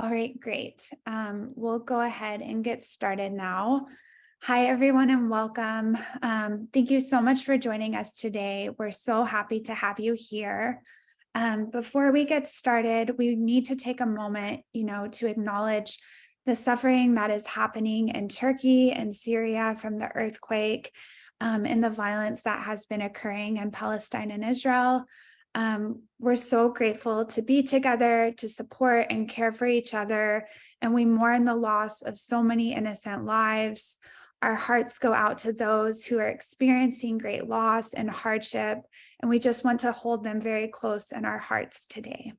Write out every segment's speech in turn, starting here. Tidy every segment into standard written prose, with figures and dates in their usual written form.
All right, great. We'll go ahead and get started now. Hi, everyone, and welcome. Thank you so much for joining us today. We're so happy to have you here. Before we get started, we need to take a moment, to acknowledge the suffering that is happening in Turkey and Syria from the earthquake and the violence that has been occurring in Palestine and Israel. We're so grateful to be together, to support and care for each other, and we mourn the loss of so many innocent lives. Our hearts go out to those who are experiencing great loss and hardship, and we just want to hold them very close in our hearts today.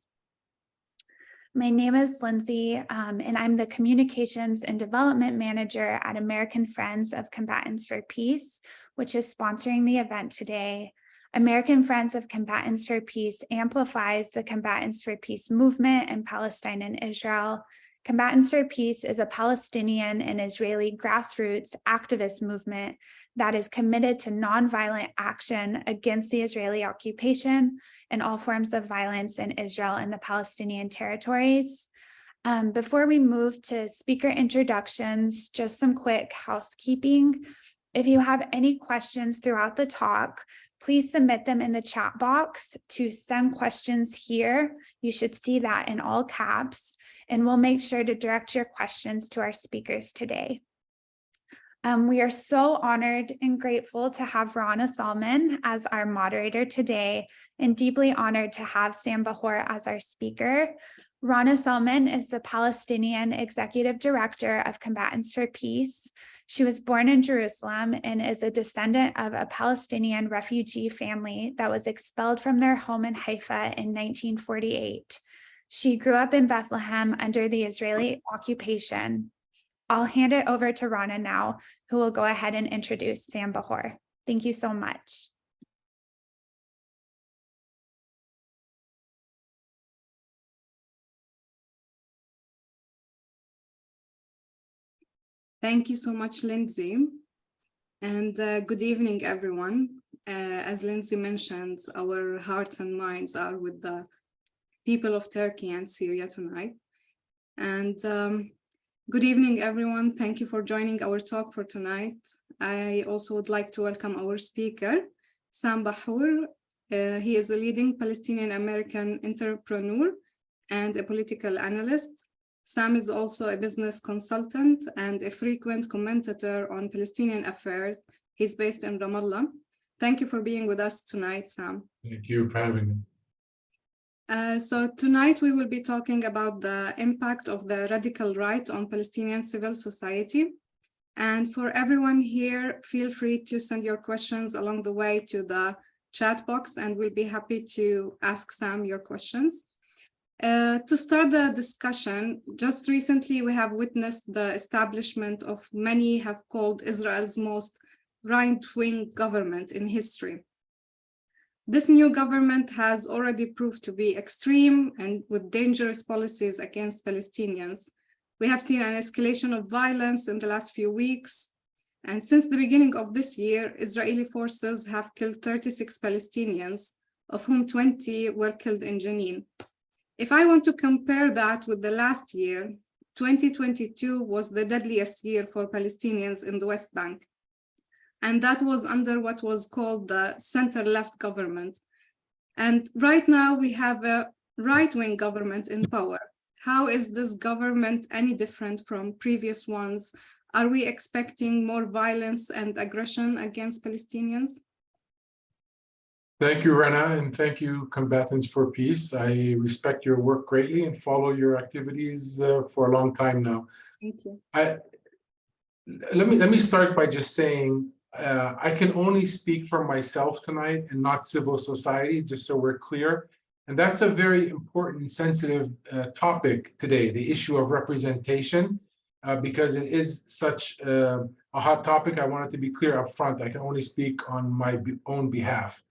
My name is Lindsay, and I'm the Communications and Development Manager at American Friends of Combatants for Peace, which is sponsoring the event today. American Friends of Combatants for Peace amplifies the Combatants for Peace movement in Palestine and Israel. Combatants for Peace is a Palestinian and Israeli grassroots activist movement that is committed to nonviolent action against the Israeli occupation and all forms of violence in Israel and the Palestinian territories. Before we move to speaker introductions, just some quick housekeeping. If you have any questions throughout the talk, please submit them in the chat box to Send Questions Here. You should see that in all caps, and we'll make sure to direct your questions to our speakers today. We are so honored and grateful to have Rana Salman as our moderator today, and deeply honored to have Sam Bahour as our speaker. Rana Salman is the Palestinian Executive Director of Combatants for Peace. She was born in Jerusalem and is a descendant of a Palestinian refugee family that was expelled from their home in Haifa in 1948. She grew up in Bethlehem under the Israeli occupation. I'll hand it over to Rana now, who will go ahead and introduce Sam Bahour. Thank you so much. Thank you so much, Lindsay. And good evening, everyone. As Lindsay mentioned, our hearts and minds are with the people of Turkey and Syria tonight. And good evening, everyone. Thank you for joining our talk for tonight. I also would like to welcome our speaker, Sam Bahour. He is a leading Palestinian American entrepreneur and a political analyst. Sam is also a business consultant and a frequent commentator on Palestinian affairs. He's based in Ramallah. Thank you for being with us tonight, Sam. Thank you for having me. So tonight we will be talking about the impact of the radical right on Palestinian civil society. And for everyone here, feel free to send your questions along the way to the chat box, and we'll be happy to ask Sam your questions. To start the discussion, just recently we have witnessed the establishment of many have called Israel's most right-wing government in history. This new government has already proved to be extreme and with dangerous policies against Palestinians. We have seen an escalation of violence in the last few weeks. And since the beginning of this year, Israeli forces have killed 36 Palestinians, of whom 20 were killed in Jenin. If I want to compare that with the last year, 2022 was the deadliest year for Palestinians in the West Bank. And that was under what was called the center-left government. And right now we have a right-wing government in power. How is this government any different from previous ones? Are we expecting more violence and aggression against Palestinians? Thank you, Rana, and thank you, Combatants for Peace. I respect your work greatly and follow your activities for a long time now. Thank you. Let me start by just saying I can only speak for myself tonight and not civil society, just so we're clear. And that's a very important, sensitive topic today, the issue of representation, because it is such a hot topic. I want it to be clear up front. I can only speak on my own behalf.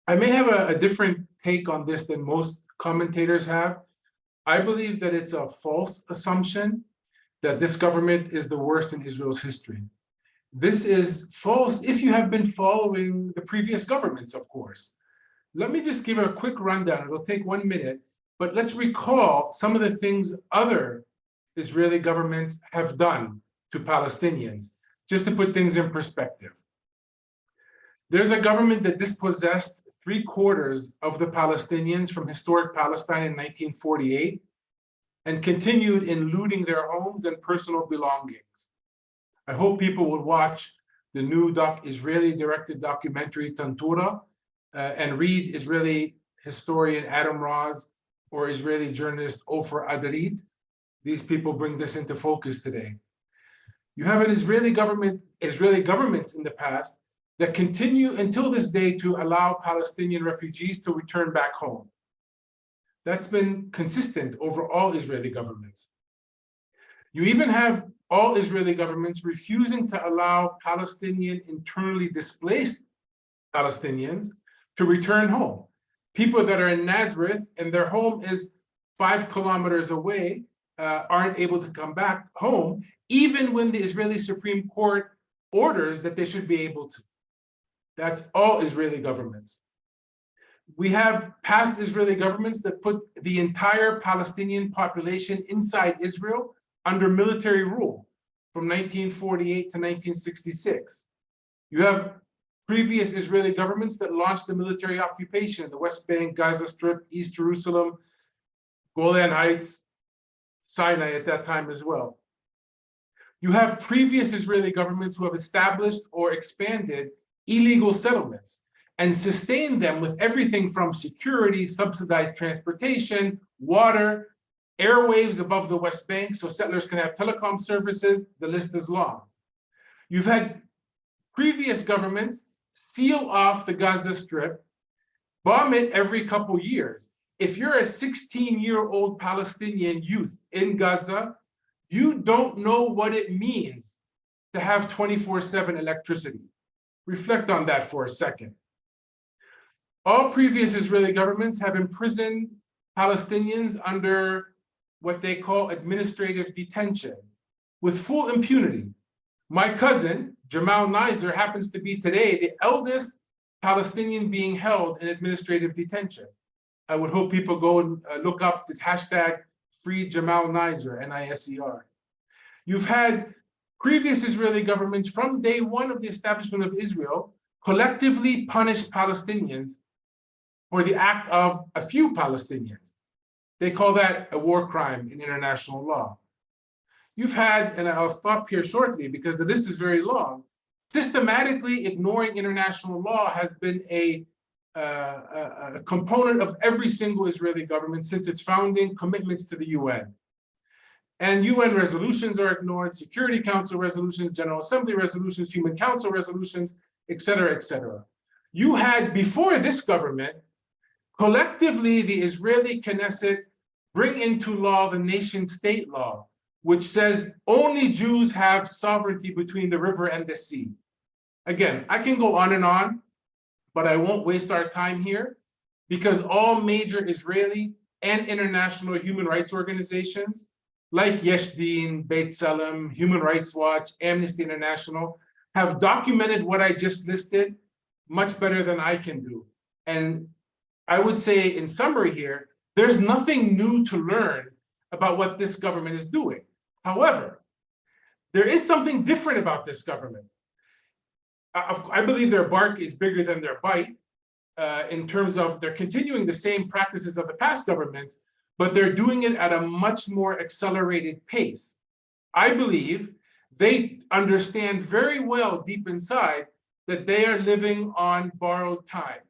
I may have a different take on this than most commentators have. I believe that it's a false assumption that this government is the worst in Israel's history. This is false if you have been following the previous governments, of course. Let me just give a quick rundown. It'll take 1 minute But let's recall some of the things other Israeli governments have done to Palestinians, just to put things in perspective. There's a government that dispossessed 3/4 of the Palestinians from historic Palestine in 1948 and continued in looting their homes and personal belongings. I hope people will watch the new Israeli-directed documentary Tantura and read Israeli historian Adam Roz or Israeli journalist Ofer Adarit. These people bring this into focus today. You have an Israeli governments in the past that continue until this day to allow Palestinian refugees to return back home. That's been consistent over all Israeli governments. You even have all Israeli governments refusing to allow Palestinian internally displaced Palestinians to return home. People that are in Nazareth and their home is 5 kilometers away aren't able to come back home, even when the Israeli Supreme Court orders that they should be able to. That's all Israeli governments. We have past Israeli governments that put the entire Palestinian population inside Israel under military rule from 1948 to 1966. You have previous Israeli governments that launched the military occupation, the West Bank, Gaza Strip, East Jerusalem, Golan Heights, Sinai at that time as well. You have previous Israeli governments who have established or expanded illegal settlements and sustained them with everything from security, subsidized transportation, water, airwaves above the West Bank so settlers can have telecom services. The list is long. You've had previous governments seal off the Gaza Strip, bomb it every couple years. If you're a 16-year-old Palestinian youth in Gaza, you don't know what it means to have 24/7 electricity. Reflect on that for a second. All previous Israeli governments have imprisoned Palestinians under what they call administrative detention with full impunity. My cousin, Jamal Nizer, happens to be today the eldest Palestinian being held in administrative detention. I would hope people go and look up the hashtag Free Jamal Nizer, N-I-S-E-R. You've had previous Israeli governments from day one of the establishment of Israel collectively punish Palestinians for the act of a few Palestinians. They call that a war crime in international law. You've had, and I'll stop here shortly because the list is very long, systematically ignoring international law has been a component of every single Israeli government since its founding commitments to the UN. And UN resolutions are ignored, Security Council resolutions, General Assembly resolutions, Human Council resolutions, et cetera, et cetera. You had, before this government, collectively the Israeli Knesset bring into law the nation-state law, which says only Jews have sovereignty between the river and the sea. Again, I can go on, but I won't waste our time here because all major Israeli and international human rights organizations like Yesh Din, Beit Salem, Human Rights Watch, Amnesty International have documented what I just listed much better than I can do. And I would say in summary here, there's nothing new to learn about what this government is doing. However, there is something different about this government. I believe their bark is bigger than their bite in terms of they're continuing the same practices of the past governments, but they're doing it at a much more accelerated pace. I believe they understand very well deep inside that they are living on borrowed time.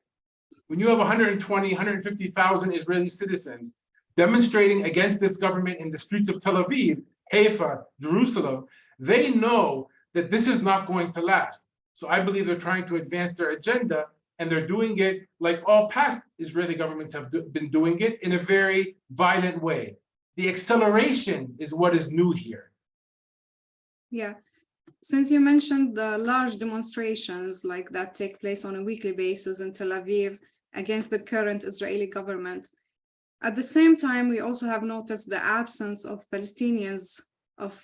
When you have 120, 150,000 Israeli citizens demonstrating against this government in the streets of Tel Aviv, Haifa, Jerusalem, they know that this is not going to last. So I believe they're trying to advance their agenda, and they're doing it like all past Israeli governments have been doing it in a very violent way. The acceleration is what is new here. Yeah. Since you mentioned the large demonstrations like that take place on a weekly basis in Tel Aviv against the current Israeli government, at the same time, we also have noticed the absence of Palestinians, of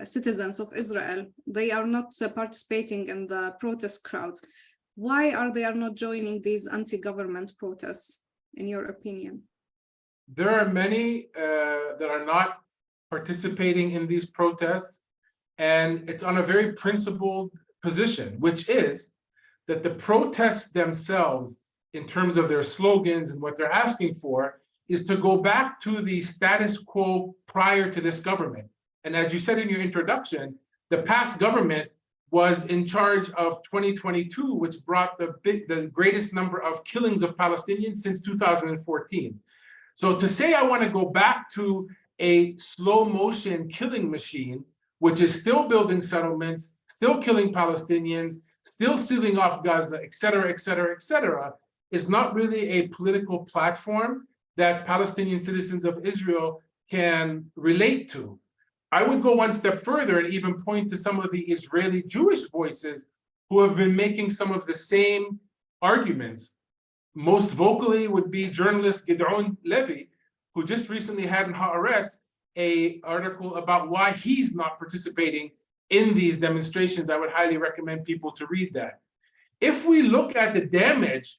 citizens of Israel. They are not participating in the protest crowds. Why are they not joining these anti-government protests, in your opinion? There are many that are not participating in these protests, and it's on a very principled position, which is that the protests themselves, in terms of their slogans and what they're asking for, is to go back to the status quo prior to this government. And as you said in your introduction, the past government was in charge of 2022, which brought the greatest number of killings of Palestinians since 2014. So to say I want to go back to a slow motion killing machine, which is still building settlements, still killing Palestinians, still sealing off Gaza, et cetera, et cetera, et cetera, is not really a political platform that Palestinian citizens of Israel can relate to. I would go one step further and even point to some of the Israeli Jewish voices who have been making some of the same arguments. Most vocally would be journalist Gideon Levy, who just recently had in Haaretz an article about why he's not participating in these demonstrations. I would highly recommend people to read that. If we look at the damage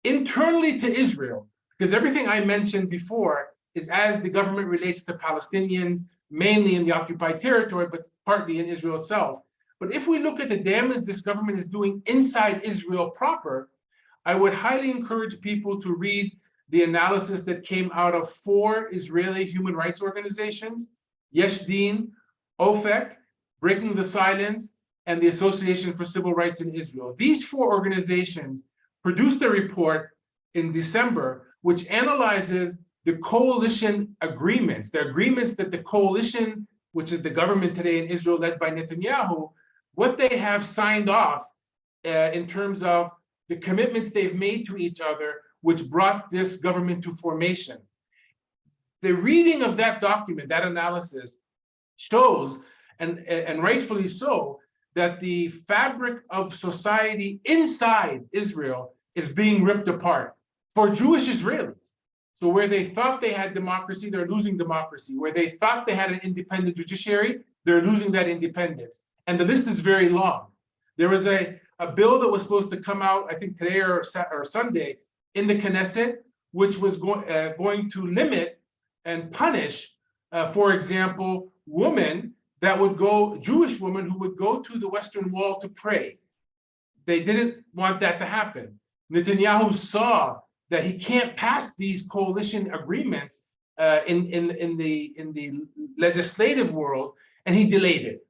internally to Israel, because everything I mentioned before is as the government relates to Palestinians, mainly in the occupied territory, but partly in Israel itself. But if we look at the damage this government is doing inside Israel proper, I would highly encourage people to read the analysis that came out of 4 Israeli human rights organizations, Yesh Din, OFEC, Breaking the Silence, and the Association for Civil Rights in Israel. These 4 organizations produced a report in December which analyzes the coalition agreements, the agreements that the coalition, which is the government today in Israel led by Netanyahu, what they have signed off in terms of the commitments they've made to each other, which brought this government to formation. The reading of that document, that analysis, shows, and rightfully so, that the fabric of society inside Israel is being ripped apart for Jewish Israelis. So where they thought they had democracy, they're losing democracy. Where they thought they had an independent judiciary, they're losing that independence. And the list is very long. There was a bill that was supposed to come out, I think today or Sunday, in the Knesset, which was going to limit and punish, for example, women that would go, Jewish women who would go to the Western Wall to pray. They didn't want that to happen. Netanyahu saw that he can't pass these coalition agreements in the legislative world, and he delayed it.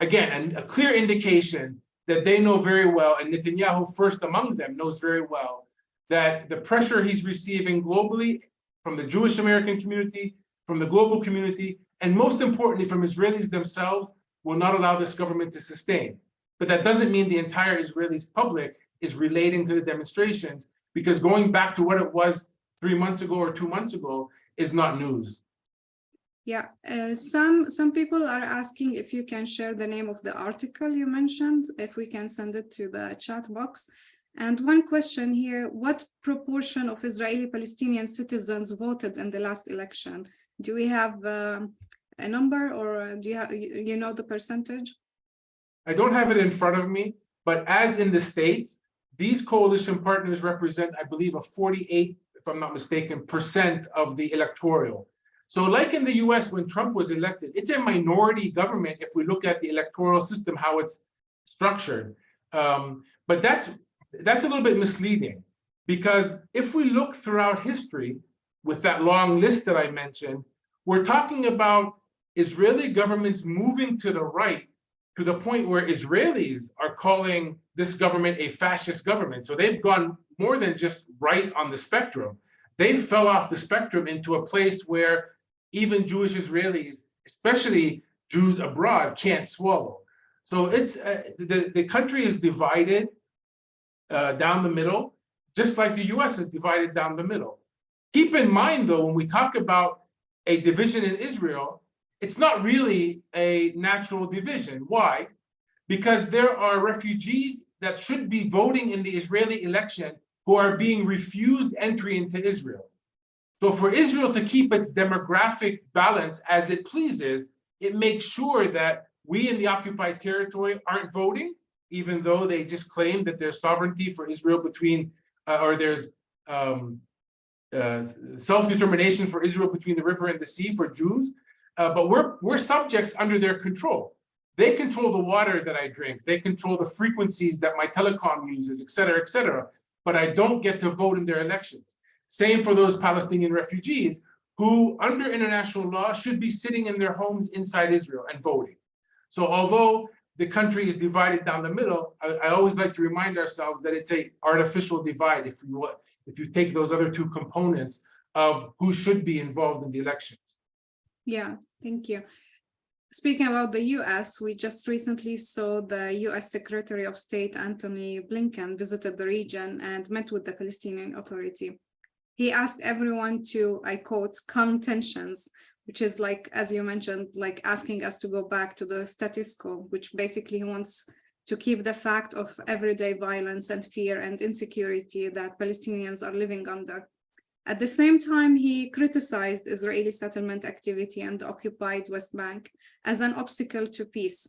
Again, and a clear indication that they know very well, and Netanyahu first among them knows very well, that the pressure he's receiving globally from the Jewish American community, from the global community, and most importantly from Israelis themselves, will not allow this government to sustain. But that doesn't mean the entire Israeli public is relating to the demonstrations, because going back to what it was 3 months ago or 2 months ago is not news. Yeah, some people are asking if you can share the name of the article you mentioned, if we can send it to the chat box. And one question here, what proportion of Israeli Palestinian citizens voted in the last election? Do we have a number, or do you know the percentage? I don't have it in front of me, but as in the States, these coalition partners represent, I believe, a 48, if I'm not mistaken, % of the electoral. So like in the US when Trump was elected, it's a minority government if we look at the electoral system, how it's structured. But that's a little bit misleading, because if we look throughout history with that long list that I mentioned, we're talking about Israeli governments moving to the right to the point where Israelis are calling this government a fascist government. So they've gone more than just right on the spectrum. They fell off the spectrum into a place where even Jewish Israelis, especially Jews abroad, can't swallow. So it's the country is divided down the middle, just like the US is divided down the middle. Keep in mind, though, when we talk about a division in Israel, it's not really a natural division. Why? Because there are refugees that should be voting in the Israeli election who are being refused entry into Israel. So for Israel to keep its demographic balance as it pleases, it makes sure that we in the occupied territory aren't voting, even though they just claim that there's sovereignty for Israel between, or there's self-determination for Israel between the river and the sea for Jews, but we're subjects under their control. They control the water that I drink. They control the frequencies that my telecom uses, et cetera, et cetera. But I don't get to vote in their elections. Same for those Palestinian refugees who, under international law, should be sitting in their homes inside Israel and voting. So although the country is divided down the middle, I always like to remind ourselves that it's an artificial divide if you take those other two components of who should be involved in the elections. Yeah, thank you. Speaking about the US, we just recently saw the US Secretary of State Antony Blinken visited the region and met with the Palestinian Authority. He asked everyone to, I quote, calm tensions, which is like, as you mentioned, like asking us to go back to the status quo, which basically wants to keep the fact of everyday violence and fear and insecurity that Palestinians are living under. At the same time, he criticized Israeli settlement activity and the occupied West Bank as an obstacle to peace.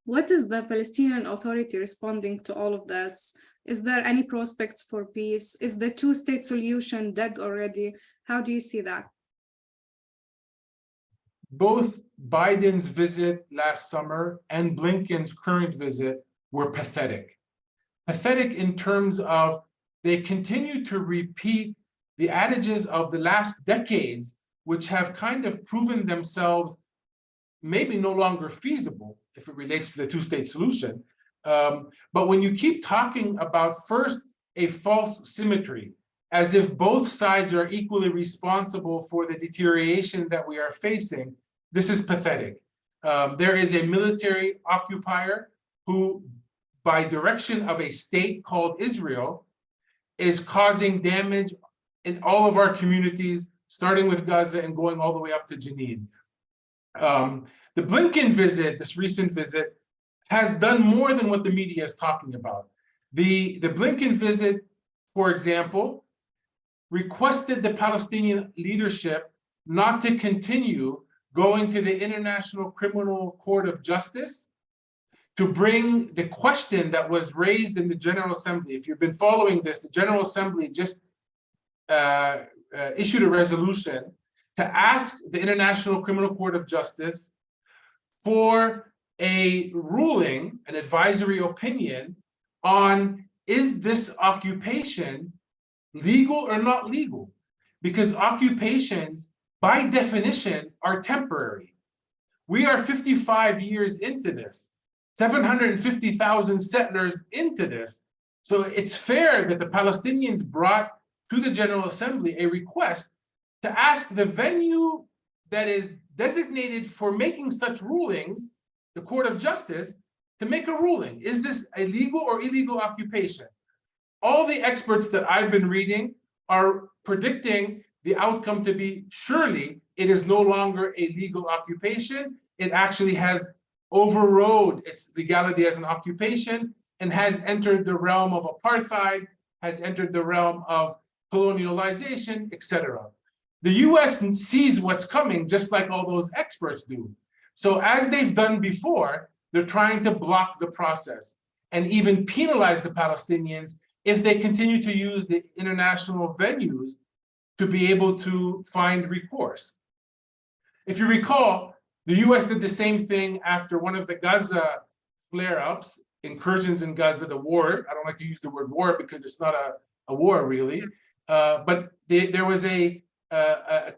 What is the Palestinian Authority responding to all of this? Is there any prospects for peace? Is the two-state solution dead already? How do you see that? Both Biden's visit last summer and Blinken's current visit were pathetic. Pathetic in terms of they continue to repeat the adages of the last decades, which have kind of proven themselves maybe no longer feasible if it relates to the two-state solution. But when you keep talking about first a false symmetry, as if both sides are equally responsible for the deterioration that we are facing, this is pathetic. There is a military occupier who, by direction of a state called Israel, is causing damage in all of our communities, starting with Gaza and going all the way up to Jenin. The Blinken visit, this recent visit, has done more than what the media is talking about. The Blinken visit, for example, requested the Palestinian leadership not to continue going to the International Criminal Court of Justice to bring the question that was raised in the General Assembly. If you've been following this, the General Assembly just issued a resolution to ask the International Criminal Court of Justice for a ruling, an advisory opinion on is this occupation legal or not legal? Because occupations, by definition, are temporary. We are 55 years into this, 750,000 settlers into this. So it's fair that the Palestinians brought to the General Assembly a request to ask the venue that is designated for making such rulings, the Court of Justice, to make a ruling. Is this a legal or illegal occupation? All the experts that I've been reading are predicting the outcome to be surely it is no longer a legal occupation. It actually has overrode its legality as an occupation and has entered the realm of apartheid, has entered the realm of colonialization, etc. The US sees what's coming just like all those experts do. So as they've done before, they're trying to block the process and even penalize the Palestinians if they continue to use the international venues to be able to find recourse. If you recall, the US did the same thing after one of the Gaza flare-ups, incursions in Gaza, the war. I don't like to use the word war because it's not a war really, but there was a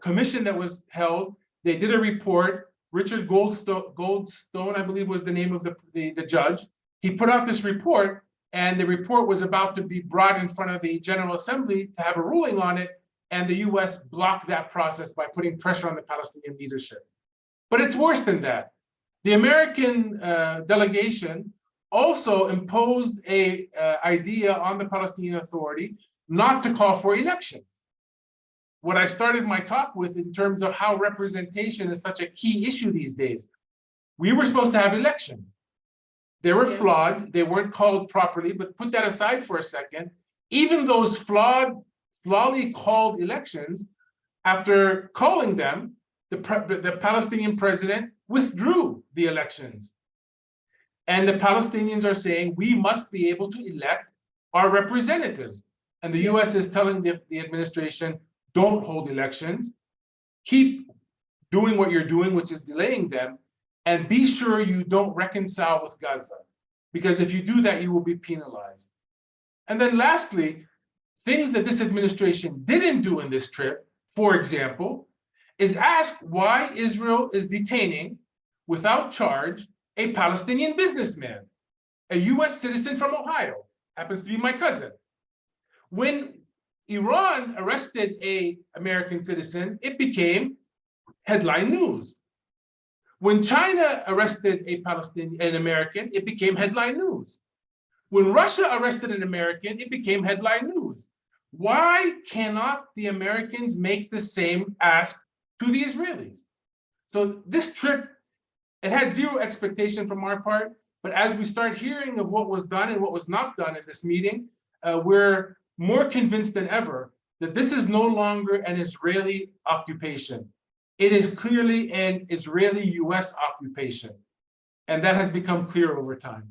commission that was held. They did a report. Richard Goldstone, I believe was the name of the judge. He put out this report, and the report was about to be brought in front of the General Assembly to have a ruling on it, and the US blocked that process by putting pressure on the Palestinian leadership. But it's worse than that. The American delegation also imposed an idea on the Palestinian Authority not to call for elections. What I started my talk with in terms of how representation is such a key issue these days. We were supposed to have elections. They were flawed, they weren't called properly, but put that aside for a second. Even those flawedly called elections, after calling them, the Palestinian president withdrew the elections. And the Palestinians are saying, we must be able to elect our representatives. And the US is telling the administration, don't hold elections. Keep doing what you're doing, which is delaying them, and be sure you don't reconcile with Gaza, because if you do that, you will be penalized. And then lastly, things that this administration didn't do in this trip, for example, is ask why Israel is detaining, without charge, a Palestinian businessman, a US citizen from Ohio, happens to be my cousin. When Iran arrested an American citizen, it became headline news. When China arrested an American, it became headline news. When Russia arrested an American, it became headline news. Why cannot the Americans make the same ask to the Israelis? So this trip, it had zero expectation from our part, but as we start hearing of what was done and what was not done in this meeting, we're more convinced than ever that this is no longer an Israeli occupation. It is clearly an Israeli-US occupation, and that has become clear over time.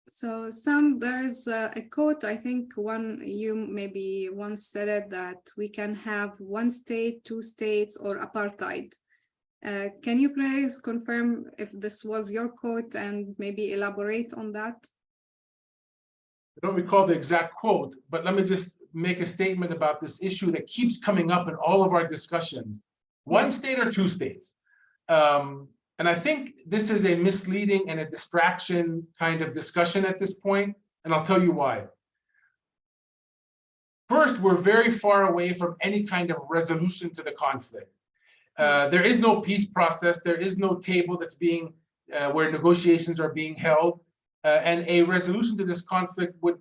So Sam, there's a quote, I think you maybe once said it, that we can have one state, two states, or apartheid. Can you please confirm if this was your quote and maybe elaborate on that? I don't recall the exact quote, but let me just make a statement about this issue that keeps coming up in all of our discussions. One state or two states. And I think this is a misleading and a distraction kind of discussion at this point, and I'll tell you why. First, we're very far away from any kind of resolution to the conflict. There is no peace process. There is no table that's being, where negotiations are being held. And a resolution to this conflict would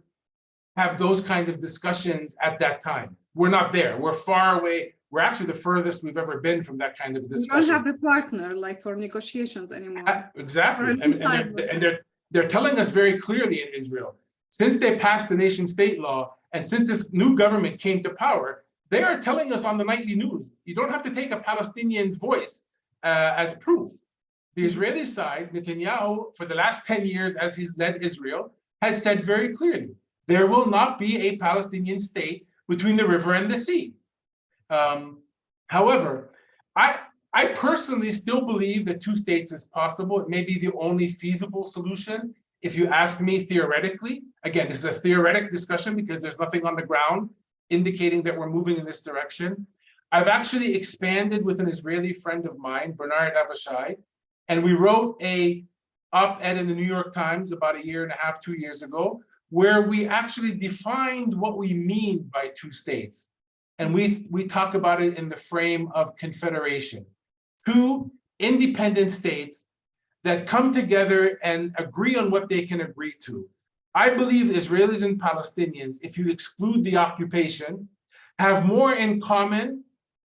have those kind of discussions at that time. We're not there. We're far away. We're actually the furthest we've ever been from that kind of discussion. We don't have a partner like for negotiations anymore. Exactly. And they're telling us very clearly in Israel, since they passed the nation state law and since this new government came to power, they are telling us on the nightly news, you don't have to take a Palestinian's voice as proof. The Israeli side, Netanyahu, for the last 10 years as he's led Israel, has said very clearly, there will not be a Palestinian state between the river and the sea. However, I personally still believe that two states is possible. It may be the only feasible solution. If you ask me theoretically, again, this is a theoretic discussion because there's nothing on the ground indicating that we're moving in this direction. I've actually expanded with an Israeli friend of mine, Bernard Avishai, and we wrote a op-ed in the New York Times about 1.5 years, 2 years ago, where we actually defined what we mean by two states. And we talk about it in the frame of confederation. Two independent states that come together and agree on what they can agree to. I believe Israelis and Palestinians, if you exclude the occupation, have more in common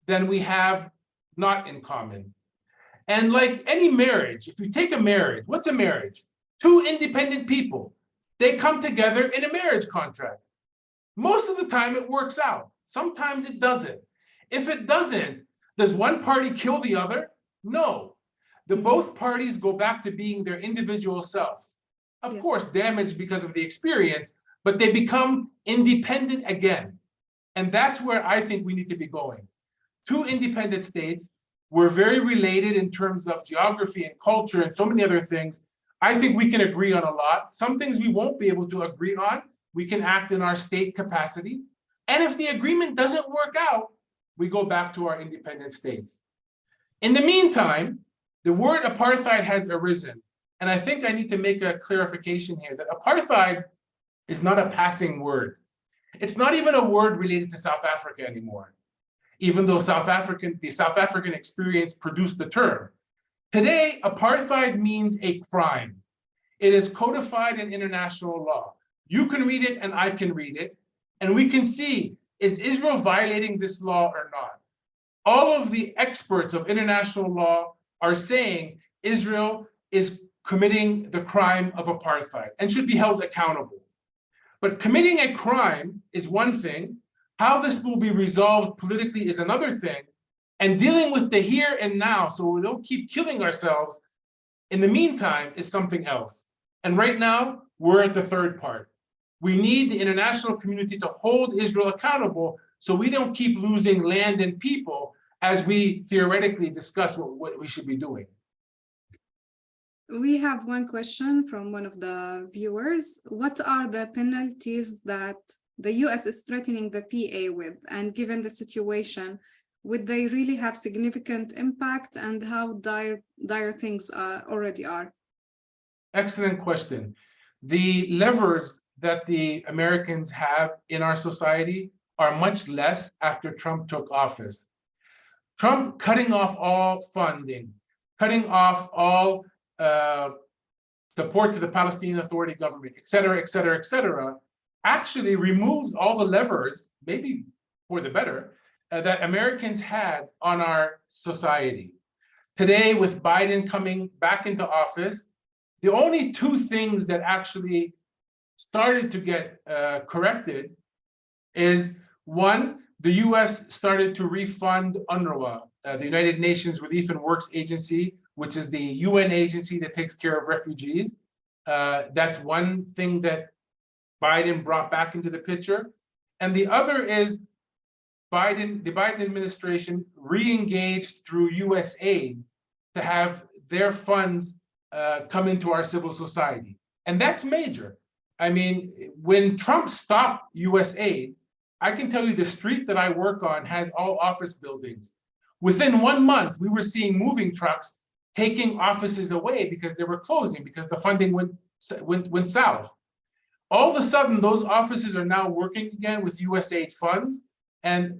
than we have not in common. And like any marriage, if you take a marriage, what's a marriage? Two independent people. They come together in a marriage contract. Most of the time it works out. Sometimes it doesn't. If it doesn't, does one party kill the other? No. Both parties go back to being their individual selves. Of course, damaged because of the experience, but they become independent again. And that's where I think we need to be going. Two independent states, we're very related in terms of geography and culture and so many other things. I think we can agree on a lot. Some things we won't be able to agree on. We can act in our state capacity. And if the agreement doesn't work out, we go back to our independent states. In the meantime, the word apartheid has arisen. And I think I need to make a clarification here that apartheid is not a passing word. It's not even a word related to South Africa anymore, even though the South African experience produced the term. Today, apartheid means a crime. It is codified in international law. You can read it and I can read it, and we can see, is Israel violating this law or not? All of the experts of international law are saying Israel is committing the crime of apartheid and should be held accountable. But committing a crime is one thing. How this will be resolved politically is another thing. And dealing with the here and now so we don't keep killing ourselves in the meantime is something else. And right now, we're at the third part. We need the international community to hold Israel accountable so we don't keep losing land and people as we theoretically discuss what we should be doing. We have one question from one of the viewers. What are the penalties that the US is threatening the PA with? And given the situation, would they really have significant impact, and how dire things already are? Excellent question. The levers that the Americans have in our society are much less after Trump took office. Trump cutting off all funding, cutting off all support to the Palestinian Authority government, et cetera, actually removed all the levers, maybe for the better, that Americans had on our society. Today, with Biden coming back into office, the only two things that actually started to get corrected is, one, the US started to refund UNRWA, the United Nations Relief and Works Agency, which is the UN agency that takes care of refugees. That's one thing that Biden brought back into the picture. And the other is the Biden administration re-engaged through US aid to have their funds come into our civil society. And that's major. I mean, when Trump stopped US aid, I can tell you the street that I work on has all office buildings. Within 1 month, we were seeing moving trucks taking offices away because they were closing, because the funding went south. All of a sudden, those offices are now working again with USAID funds, and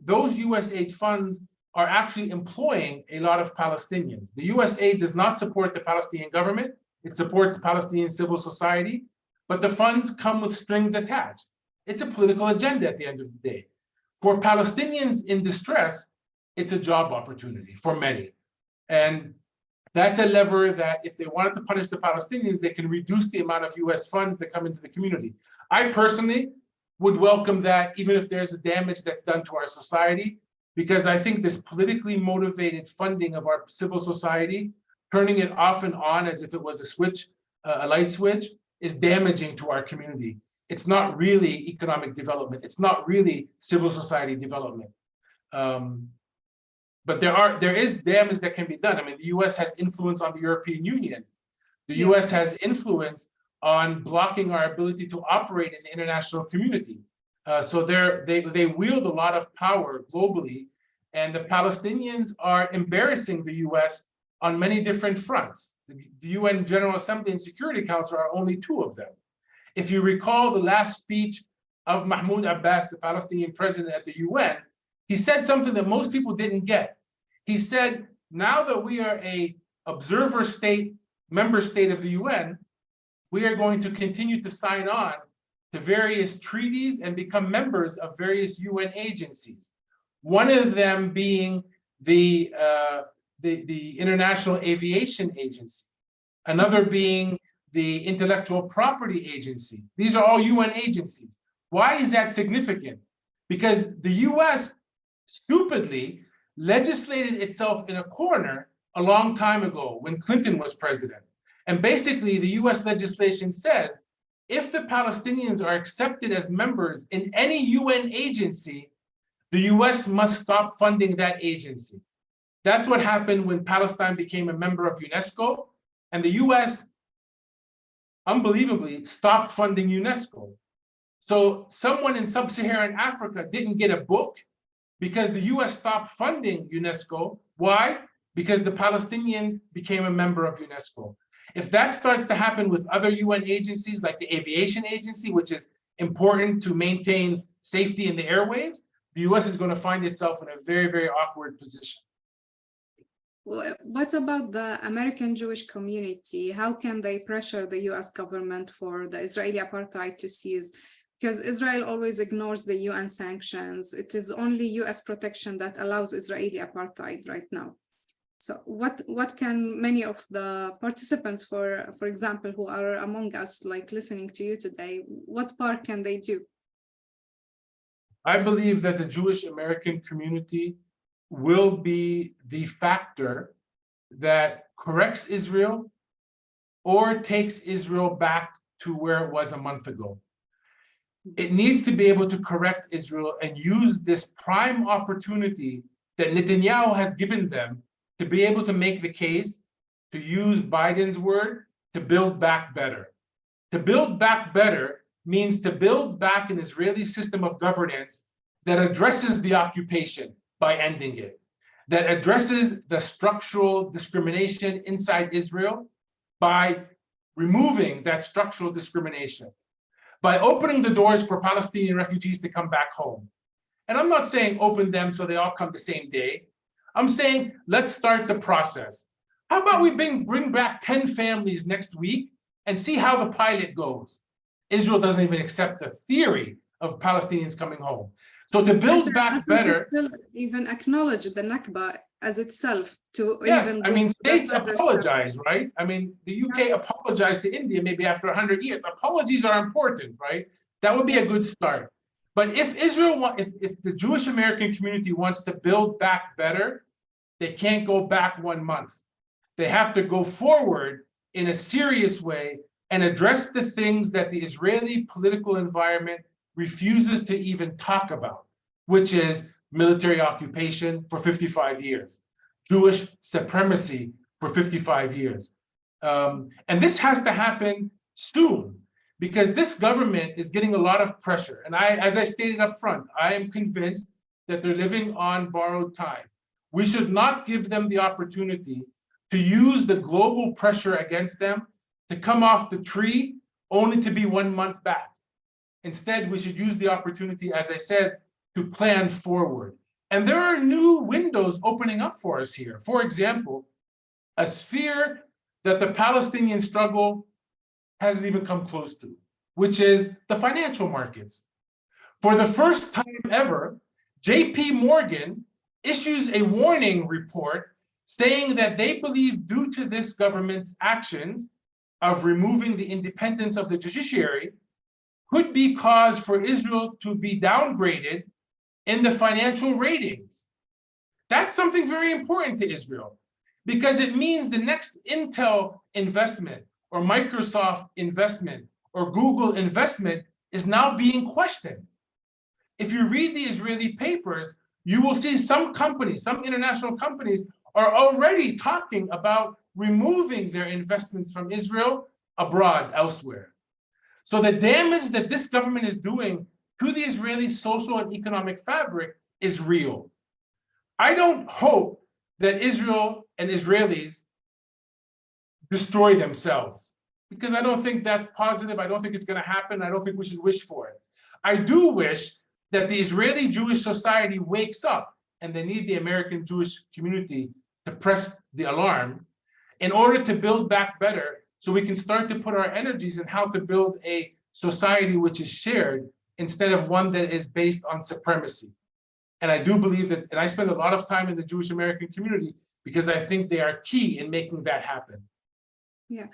those USAID funds are actually employing a lot of Palestinians. The USAID does not support the Palestinian government, it supports Palestinian civil society, but the funds come with strings attached. It's a political agenda at the end of the day. For Palestinians in distress, it's a job opportunity for many. And that's a lever that if they wanted to punish the Palestinians, they can reduce the amount of US funds that come into the community. I personally would welcome that, even if there's a damage that's done to our society, because I think this politically motivated funding of our civil society, turning it off and on as if it was a switch, a light switch, is damaging to our community. It's not really economic development. It's not really civil society development. But there is damage that can be done. I mean, the US has influence on the European Union. The US has influence on blocking our ability to operate in the international community. So they wield a lot of power globally, and the Palestinians are embarrassing the US on many different fronts. The UN General Assembly and Security Council are only two of them. If you recall the last speech of Mahmoud Abbas, the Palestinian president at the UN, he said something that most people didn't get. He said, now that we are a observer state, member state of the UN, we are going to continue to sign on to various treaties and become members of various UN agencies. One of them being the International Aviation Agency, another being the Intellectual Property Agency. These are all UN agencies. Why is that significant? Because the US stupidly legislated itself in a corner a long time ago when Clinton was president. And basically the US legislation says, if the Palestinians are accepted as members in any UN agency, the US must stop funding that agency. That's what happened when Palestine became a member of UNESCO, and the US, unbelievably, stopped funding UNESCO. So someone in sub-Saharan Africa didn't get a book because the US stopped funding UNESCO. Why? Because the Palestinians became a member of UNESCO. If that starts to happen with other UN agencies like the Aviation Agency, which is important to maintain safety in the airwaves, the US is going to find itself in a very, very awkward position. Well, what about the American Jewish community? How can they pressure the US government for the Israeli apartheid to cease? Because Israel always ignores the UN sanctions. It is only US protection that allows Israeli apartheid right now. So what can many of the participants, for example, who are among us, like listening to you today, what part can they do? I believe that the Jewish American community will be the factor that corrects Israel or takes Israel back to where it was a month ago. It needs to be able to correct Israel and use this prime opportunity that Netanyahu has given them to be able to make the case, to use Biden's word, to build back better. To build back better means to build back an Israeli system of governance that addresses the occupation by ending it, that addresses the structural discrimination inside Israel by removing that structural discrimination, by opening the doors for Palestinian refugees to come back home. And I'm not saying open them so they all come the same day. I'm saying let's start the process. How about we bring back 10 families next week and see how the pilot goes? Israel doesn't even accept the theory of Palestinians coming home. So to build back better, still even acknowledge the Nakba as itself to yes, even I mean, states better apologize, right? I mean, the UK apologized to India maybe after 100 years. Apologies are important, right? That would be a good start. But if Israel, if the Jewish American community wants to build back better, they can't go back 1 month. They have to go forward in a serious way and address the things that the Israeli political environment refuses to even talk about, which is military occupation for 55 years, Jewish supremacy for 55 years. And this has to happen soon, because this government is getting a lot of pressure. And as I stated up front, I am convinced that they're living on borrowed time. We should not give them the opportunity to use the global pressure against them to come off the tree only to be 1 month back. Instead, we should use the opportunity, as I said, to plan forward. And there are new windows opening up for us here. For example, a sphere that the Palestinian struggle hasn't even come close to, which is the financial markets. For the first time ever, JP Morgan issues a warning report saying that they believe due to this government's actions of removing the independence of the judiciary could be cause for Israel to be downgraded in the financial ratings. That's something very important to Israel, because it means the next Intel investment or Microsoft investment or Google investment is now being questioned. If you read the Israeli papers, you will see some companies, some international companies are already talking about removing their investments from Israel abroad, elsewhere. So the damage that this government is doing to the Israeli social and economic fabric is real. I don't hope that Israel and Israelis destroy themselves, because I don't think that's positive. I don't think it's going to happen. I don't think we should wish for it. I do wish that the Israeli Jewish society wakes up, and they need the American Jewish community to press the alarm in order to build back better, so we can start to put our energies in how to build a society which is shared instead of one that is based on supremacy. And I do believe that, and I spend a lot of time in the Jewish American community because I think they are key in making that happen. Yeah.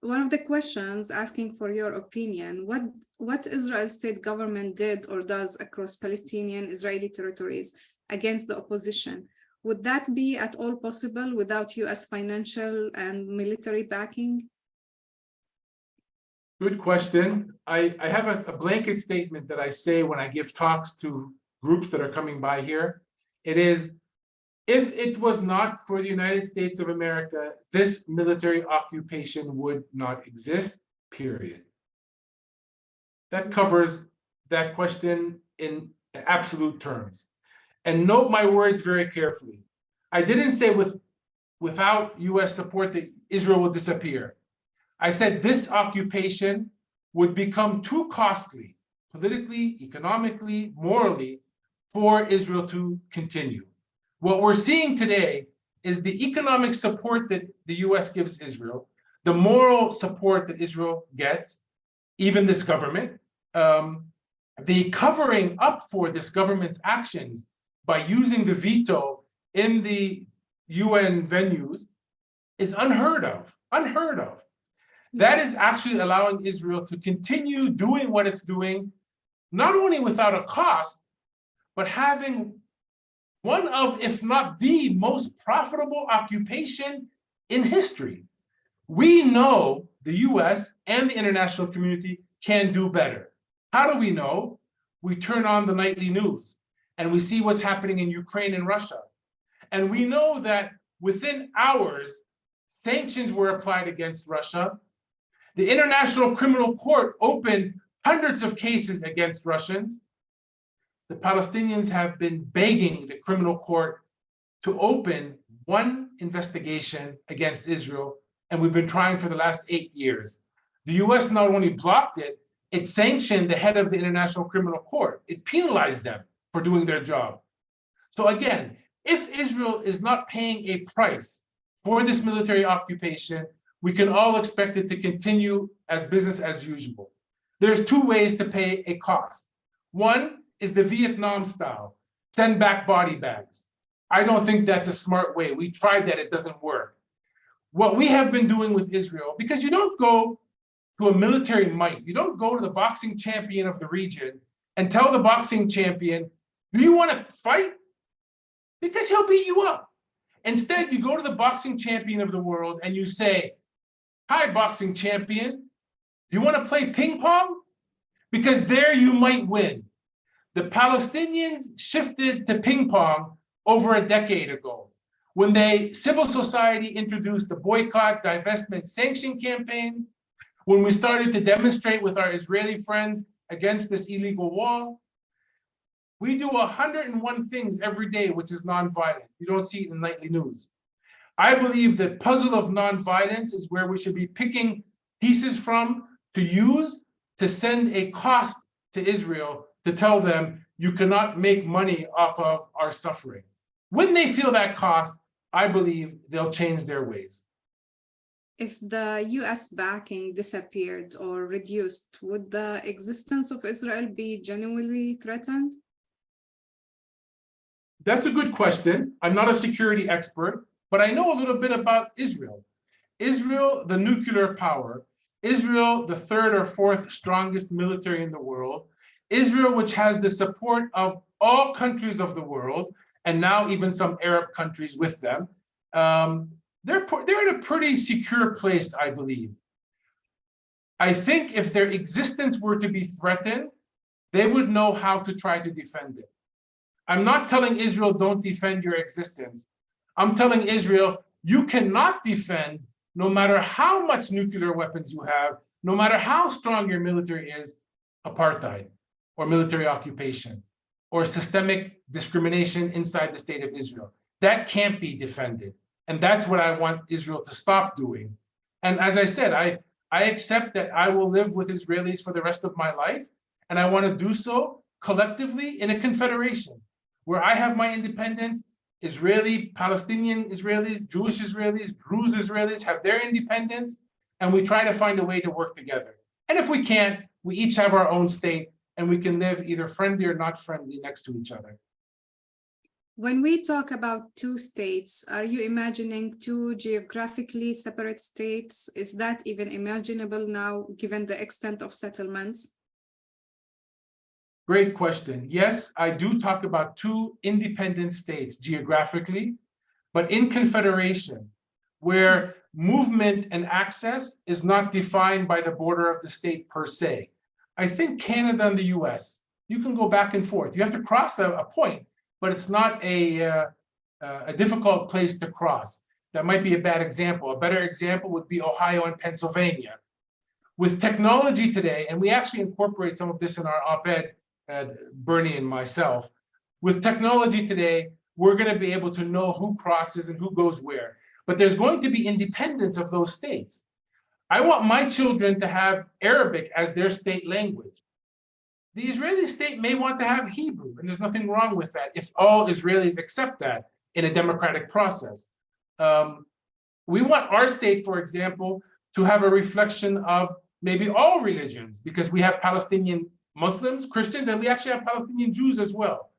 One of the questions asking for your opinion, what Israel state government did or does across Palestinian Israeli territories against the opposition? Would that be at all possible without US financial and military backing? Good question. I have a blanket statement that I say when I give talks to groups that are coming by here. It is, if it was not for the United States of America, this military occupation would not exist, period. That covers that question in absolute terms. And note my words very carefully. I didn't say without US support that Israel will disappear. I said this occupation would become too costly, politically, economically, morally, for Israel to continue. What we're seeing today is the economic support that the US gives Israel, the moral support that Israel gets, even this government, the covering up for this government's actions by using the veto in the UN venues is unheard of, unheard of. That is actually allowing Israel to continue doing what it's doing, not only without a cost, but having one of, if not the most profitable occupation in history. We know the US and the international community can do better. How do we know? We turn on the nightly news and we see what's happening in Ukraine and Russia. And we know that within hours, sanctions were applied against Russia. The International Criminal Court opened hundreds of cases against Russians. The Palestinians have been begging the criminal court to open one investigation against Israel, and we've been trying for the last 8 years. The US not only blocked it, it sanctioned the head of the International Criminal Court. It penalized them for doing their job. So again, if Israel is not paying a price for this military occupation, we can all expect it to continue as business as usual. There's two ways to pay a cost. One is the Vietnam style, send back body bags. I don't think that's a smart way. We tried that, it doesn't work. What we have been doing with Israel, because you don't go to a military might, you don't go to the boxing champion of the region and tell the boxing champion, do you want to fight? Because he'll beat you up. Instead, you go to the boxing champion of the world and you say, hi, boxing champion, do you want to play ping pong? Because there you might win. The Palestinians shifted to ping pong over a decade ago when civil society introduced the boycott, divestment, sanction campaign, when we started to demonstrate with our Israeli friends against this illegal wall. We do 101 things every day, which is nonviolent. You don't see it in nightly news. I believe the puzzle of nonviolence is where we should be picking pieces from to use to send a cost to Israel to tell them you cannot make money off of our suffering. When they feel that cost, I believe they'll change their ways. If the US backing disappeared or reduced, would the existence of Israel be genuinely threatened? That's a good question. I'm not a security expert, but I know a little bit about Israel. Israel, the nuclear power, Israel, the third or fourth strongest military in the world, Israel, which has the support of all countries of the world, and now even some Arab countries with them. They're in a pretty secure place, I believe. I think if their existence were to be threatened, they would know how to try to defend it. I'm not telling Israel, don't defend your existence. I'm telling Israel, you cannot defend no matter how much nuclear weapons you have, no matter how strong your military is, apartheid or military occupation or systemic discrimination inside the state of Israel. That can't be defended. And that's what I want Israel to stop doing. And as I said, I accept that I will live with Israelis for the rest of my life. And I want to do so collectively in a confederation where I have my independence, Israeli, Palestinian Israelis, Jewish Israelis, Druze Israelis have their independence, and we try to find a way to work together. And if we can't, we each have our own state, and we can live either friendly or not friendly next to each other. When we talk about two states, are you imagining two geographically separate states? Is that even imaginable now, given the extent of settlements? Great question. Yes, I do talk about two independent states geographically, but in confederation, where movement and access is not defined by the border of the state per se. I think Canada and the US, you can go back and forth. You have to cross a point, but it's not a difficult place to cross. That might be a bad example. A better example would be Ohio and Pennsylvania. With technology today, and we actually incorporate some of this in our op-ed, Bernie and myself, with technology today, we're going to be able to know who crosses and who goes where. But there's going to be independence of those states. I want my children to have Arabic as their state language. The Israeli state may want to have Hebrew, and there's nothing wrong with that if all Israelis accept that in a democratic process. We want our state, for example, to have a reflection of maybe all religions, because we have Palestinian Muslims, Christians, and we actually have Palestinian Jews as well.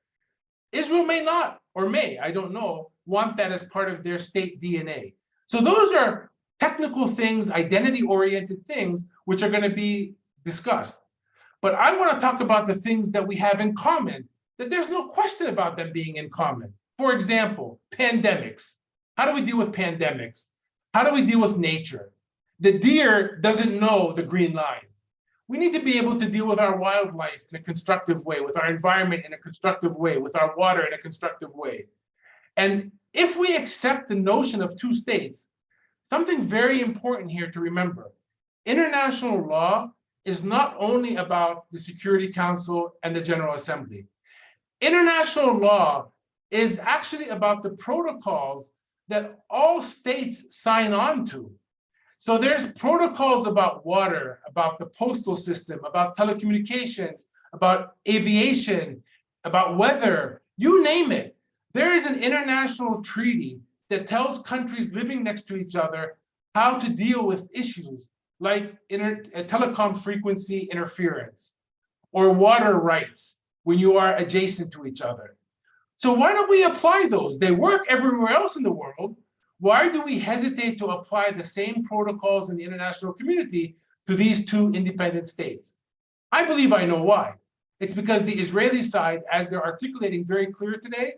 Israel may not, or may, I don't know, want that as part of their state DNA. So those are technical things, identity-oriented things, which are going to be discussed. But I want to talk about the things that we have in common, that there's no question about them being in common. For example, pandemics. How do we deal with pandemics? How do we deal with nature? The deer doesn't know the green line. We need to be able to deal with our wildlife in a constructive way, with our environment in a constructive way, with our water in a constructive way. And if we accept the notion of two states, something very important here to remember, international law is not only about the Security Council and the General Assembly. International law is actually about the protocols that all states sign on to. So there's protocols about water, about the postal system, about telecommunications, about aviation, about weather, you name it. There is an international treaty that tells countries living next to each other how to deal with issues like telecom frequency interference or water rights when you are adjacent to each other. So why don't we apply those? They work everywhere else in the world. Why do we hesitate to apply the same protocols in the international community to these two independent states? I believe I know why. It's because the Israeli side, as they're articulating very clear today,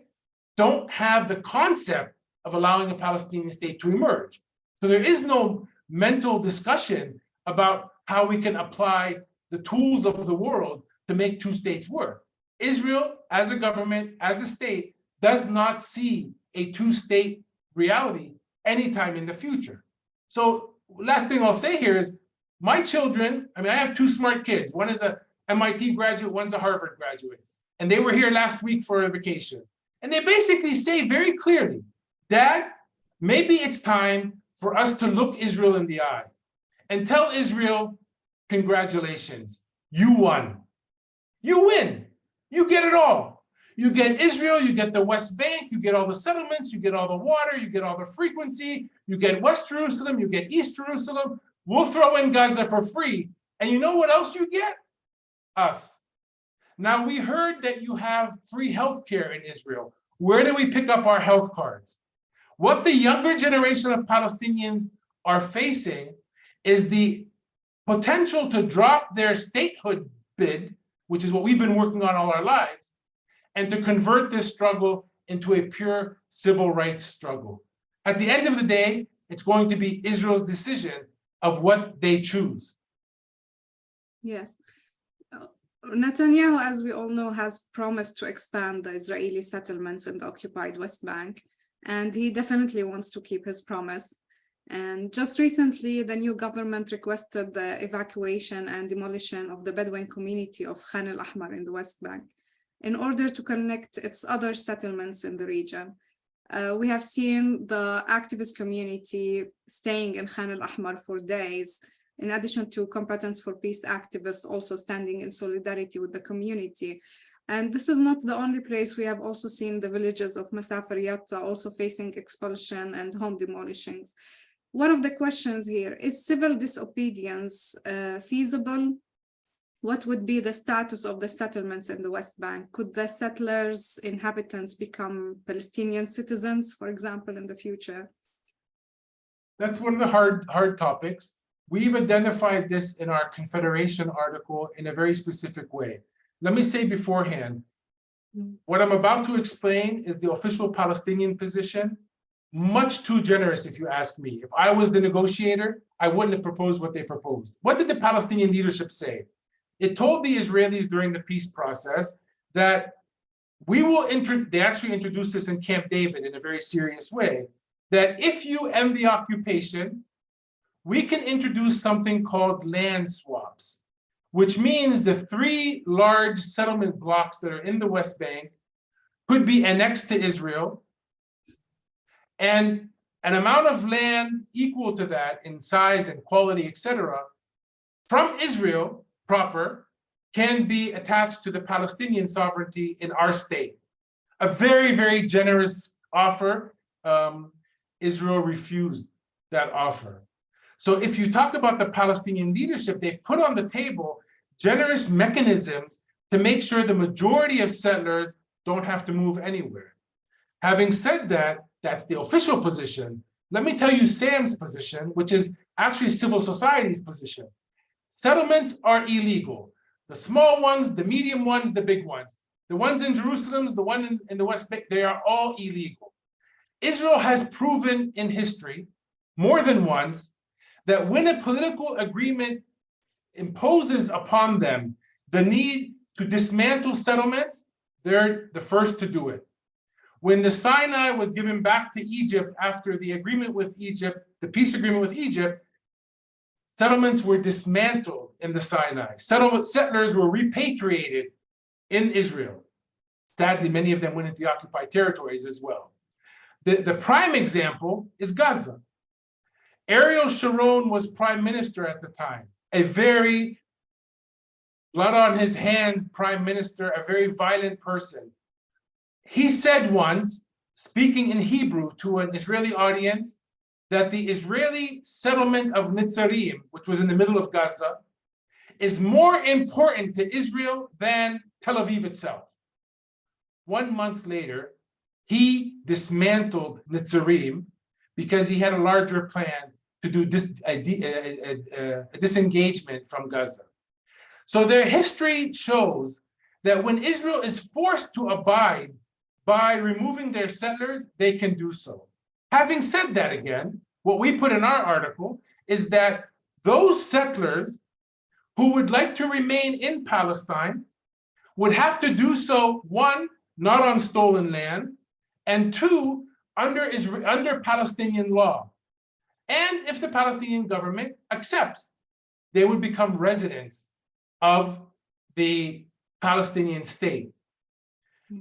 don't have the concept of allowing a Palestinian state to emerge. So there is no mental discussion about how we can apply the tools of the world to make two states work. Israel, as a government, as a state, does not see a two-state reality anytime in the future. So last thing I'll say here is my children, I have two smart kids. One is a MIT graduate, one's a Harvard graduate. And they were here last week for a vacation. And they basically say very clearly, Dad, maybe it's time for us to look Israel in the eye and tell Israel, congratulations, you won. You win. You get it all. You get Israel, you get the West Bank, you get all the settlements, you get all the water, you get all the frequency, you get West Jerusalem, you get East Jerusalem. We'll throw in Gaza for free. And you know what else you get? Us. Now, we heard that you have free healthcare in Israel. Where do we pick up our health cards? What the younger generation of Palestinians are facing is the potential to drop their statehood bid, which is what we've been working on all our lives, and to convert this struggle into a pure civil rights struggle. At the end of the day, it's going to be Israel's decision of what they choose. Yes. Netanyahu, as we all know, has promised to expand the Israeli settlements in the occupied West Bank, and he definitely wants to keep his promise. And just recently, the new government requested the evacuation and demolition of the Bedouin community of Khan al-Ahmar in the West Bank in order to connect its other settlements in the region. We have seen the activist community staying in Khan al-Ahmar for days, in addition to Combatants for Peace activists also standing in solidarity with the community. And this is not the only place. We have also seen the villages of Masafer Yatta also facing expulsion and home demolitions. One of the questions here, is civil disobedience feasible? What would be the status of the settlements in the West Bank? Could the settlers, inhabitants become Palestinian citizens, for example, in the future? That's one of the hard topics. We've identified this in our Confederation article in a very specific way. Let me say beforehand, what I'm about to explain is the official Palestinian position, much too generous if you ask me. If I was the negotiator, I wouldn't have proposed what they proposed. What did the Palestinian leadership say? It told the Israelis during the peace process that they actually introduced this in Camp David in a very serious way, that if you end the occupation, we can introduce something called land swaps, which means the three large settlement blocks that are in the West Bank could be annexed to Israel, and an amount of land equal to that in size and quality, etc., from Israel proper can be attached to the Palestinian sovereignty in our state. A very, very generous offer. Israel refused that offer. So if you talk about the Palestinian leadership, they've put on the table generous mechanisms to make sure the majority of settlers don't have to move anywhere. Having said that, that's the official position. Let me tell you Sam's position, which is actually civil society's position. Settlements are illegal. The small ones, the medium ones, the big ones. The ones in Jerusalem, the one in the West Bank, they are all illegal. Israel has proven in history, more than once, that when a political agreement imposes upon them the need to dismantle settlements, they're the first to do it. When the Sinai was given back to Egypt after the agreement with Egypt, the peace agreement with Egypt, settlements were dismantled in the Sinai. Settlers were repatriated in Israel. Sadly, many of them went into the occupied territories as well. The prime example is Gaza. Ariel Sharon was prime minister at the time, a very blood on his hands prime minister, a very violent person. He said once, speaking in Hebrew to an Israeli audience, that the Israeli settlement of Netzarim, which was in the middle of Gaza, is more important to Israel than Tel Aviv itself. 1 month later, he dismantled Netzarim because he had a larger plan to do a disengagement from Gaza. So their history shows that when Israel is forced to abide by removing their settlers, they can do so. Having said that again, what we put in our article is that those settlers who would like to remain in Palestine would have to do so, one, not on stolen land, and two, under Palestinian law. And if the Palestinian government accepts, they would become residents of the Palestinian state.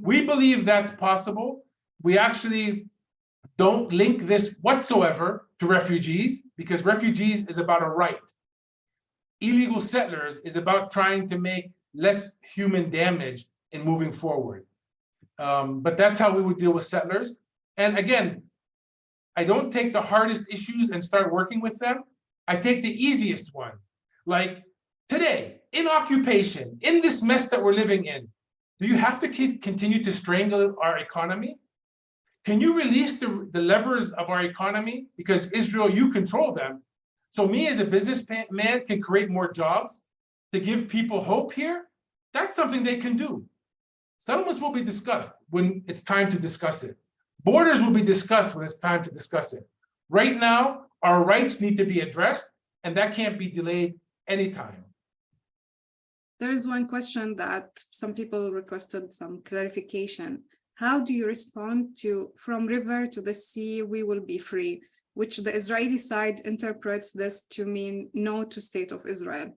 We believe that's possible. We actually don't link this whatsoever to refugees, because refugees is about a right. Illegal settlers is about trying to make less human damage in moving forward. But that's how we would deal with settlers. And again, I don't take the hardest issues and start working with them. I take the easiest one. Like today, in occupation, in this mess that we're living in, do you have to continue to strangle our economy? Can you release the levers of our economy? Because Israel, you control them. So me as a businessman can create more jobs to give people hope here. That's something they can do. Settlements will be discussed when it's time to discuss it. Borders will be discussed when it's time to discuss it. Right now, our rights need to be addressed, and that can't be delayed anytime. There is one question that some people requested some clarification. How do you respond to "from river to the sea, we will be free," which the Israeli side interprets this to mean no to State of Israel?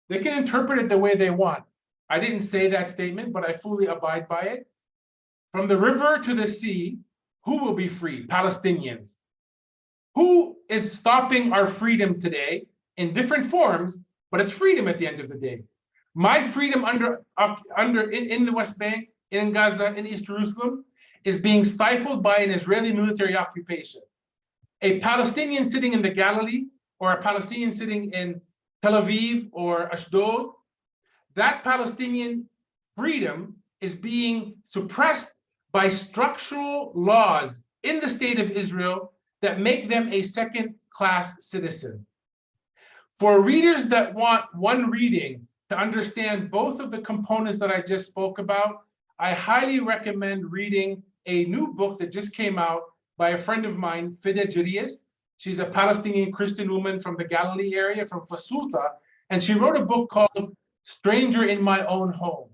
They can interpret it the way they want. I didn't say that statement, but I fully abide by it. From the river to the sea, who will be free? Palestinians. Who is stopping our freedom today in different forms, but it's freedom at the end of the day. My freedom in the West Bank, in Gaza, in East Jerusalem, is being stifled by an Israeli military occupation. A Palestinian sitting in the Galilee, or a Palestinian sitting in Tel Aviv or Ashdod, that Palestinian freedom is being suppressed by structural laws in the state of Israel that make them a second-class citizen. For readers that want one reading to understand both of the components that I just spoke about, I highly recommend reading a new book that just came out by a friend of mine, Fida Jarias. She's a Palestinian Christian woman from the Galilee area, from Fasulta, and she wrote a book called Stranger in My Own Home.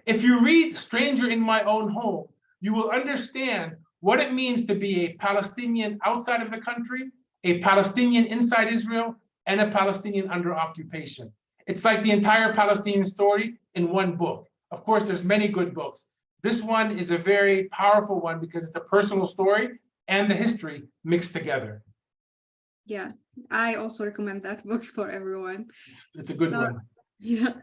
If you read Stranger in My Own Home, you will understand what it means to be a Palestinian outside of the country, a Palestinian inside Israel, and a Palestinian under occupation. It's like the entire Palestinian story in one book. Of course, there's many good books. This one is a very powerful one because it's a personal story and the history mixed together. Yeah, I also recommend that book for everyone. It's a good one. Yeah.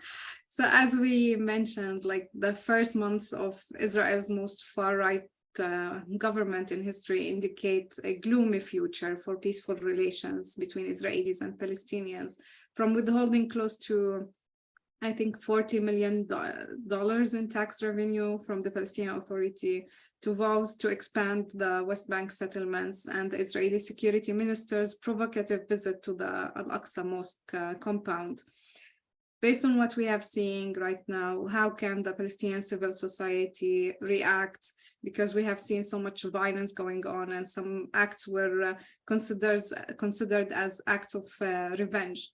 So as we mentioned, like the first months of Israel's most far-right government in history indicate a gloomy future for peaceful relations between Israelis and Palestinians, from withholding close to, I think, $40 million in tax revenue from the Palestinian Authority, to vows to expand the West Bank settlements, and the Israeli security minister's provocative visit to the Al-Aqsa Mosque compound. Based on what we have seen right now, how can the Palestinian civil society react? Because we have seen so much violence going on, and some acts were considered as acts of revenge.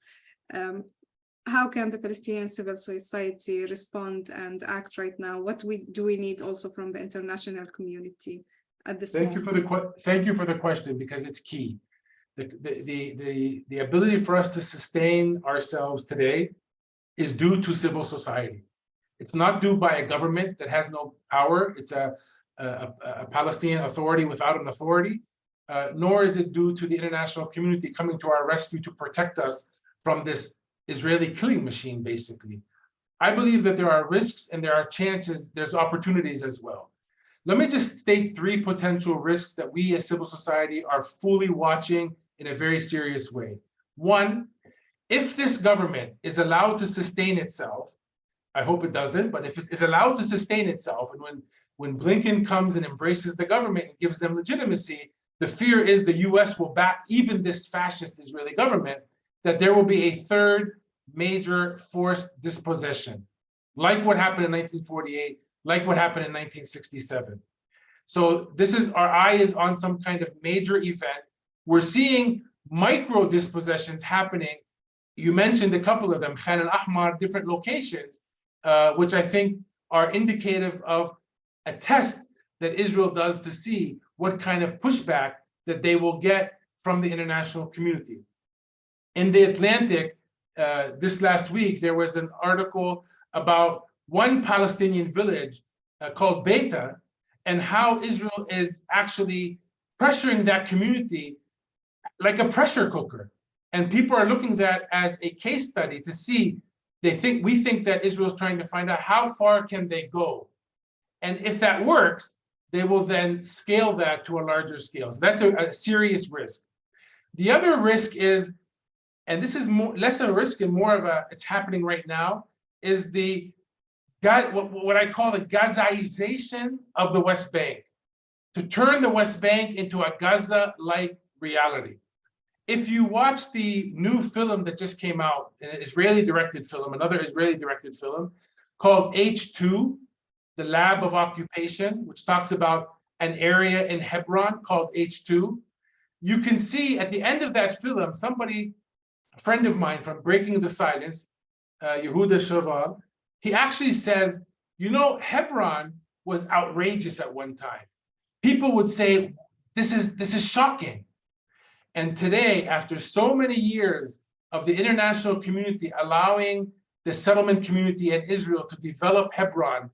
How can the Palestinian civil society respond and act right now? What do we need also from the international community at this Thank moment? you for the question, because it's key. The ability for us to sustain ourselves today is due to civil society. It's not due by a government that has no power. It's a Palestinian authority without an authority, nor is it due to the international community coming to our rescue to protect us from this Israeli killing machine, basically. I believe that there are risks and there are chances, there's opportunities as well. Let me just state 3 potential risks that we as civil society are fully watching in a very serious way. 1, if this government is allowed to sustain itself, I hope it doesn't, but if it is allowed to sustain itself, and when Blinken comes and embraces the government and gives them legitimacy, the fear is the US will back even this fascist Israeli government, that there will be a 3rd major forced dispossession, like what happened in 1948, like what happened in 1967. So this is, our eye is on some kind of major event. We're seeing micro dispossessions happening. You mentioned a couple of them, Khan al-Ahmar, different locations, which I think are indicative of a test that Israel does to see what kind of pushback that they will get from the international community. In the Atlantic, this last week, there was an article about one Palestinian village called Beta, and how Israel is actually pressuring that community like a pressure cooker. And people are looking at that as a case study to see, we think that Israel is trying to find out how far can they go. And if that works, they will then scale that to a larger scale. So that's a serious risk. The other risk is, and this is less of a risk and more of a, it's happening right now, is what I call the Gazaization of the West Bank, to turn the West Bank into a Gaza-like reality. If you watch the new film that just came out, an Israeli-directed film, another Israeli-directed film called H2, the Lab of Occupation, which talks about an area in Hebron called H2, you can see at the end of that film, somebody, a friend of mine from Breaking the Silence, Yehuda Shaval, he actually says, you know, Hebron was outrageous at one time. People would say, this is shocking. And today, after so many years of the international community allowing the settlement community in Israel to develop Hebron,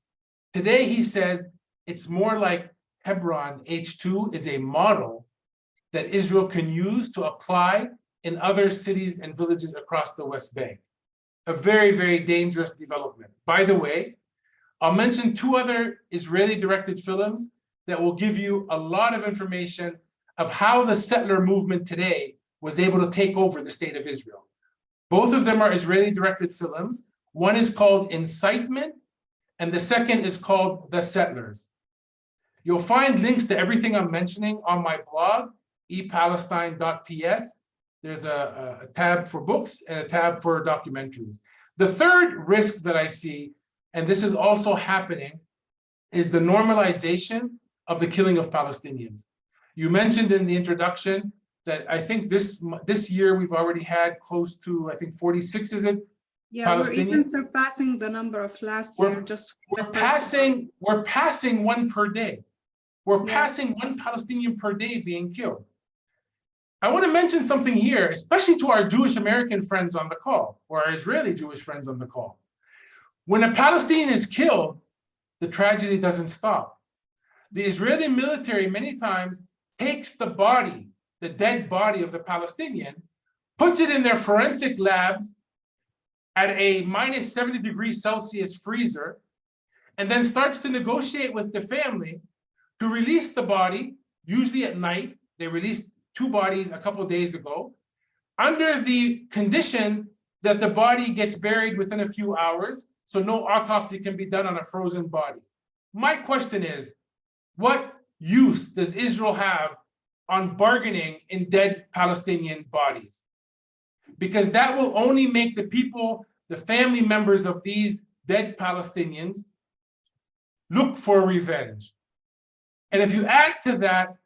today he says it's more like Hebron H2 is a model that Israel can use to apply in other cities and villages across the West Bank. A very, very dangerous development. By the way, I'll mention 2 other Israeli-directed films that will give you a lot of information of how the settler movement today was able to take over the state of Israel. Both of them are Israeli-directed films. One is called Incitement, and the second is called The Settlers. You'll find links to everything I'm mentioning on my blog, epalestine.ps. There's a tab for books and a tab for documentaries. The third risk that I see, and this is also happening, is the normalization of the killing of Palestinians. You mentioned in the introduction that I think this year we've already had close to, I think 46, is it? Yeah, we're even surpassing the number of last year. We're passing 1 per day. We're passing 1 Palestinian per day being killed. I want to mention something here, especially to our Jewish American friends on the call, or our Israeli Jewish friends on the call. When a Palestinian is killed, the tragedy doesn't stop. The Israeli military many times takes the body, the dead body of the Palestinian, puts it in their forensic labs at a minus 70 degrees Celsius freezer, and then starts to negotiate with the family to release the body, usually at night. They released 2 bodies a couple of days ago, under the condition that the body gets buried within a few hours, so no autopsy can be done on a frozen body. My question is, what use does Israel have on bargaining in dead Palestinian bodies? Because that will only make the people the family members of these dead Palestinians look for revenge. And if you add to that,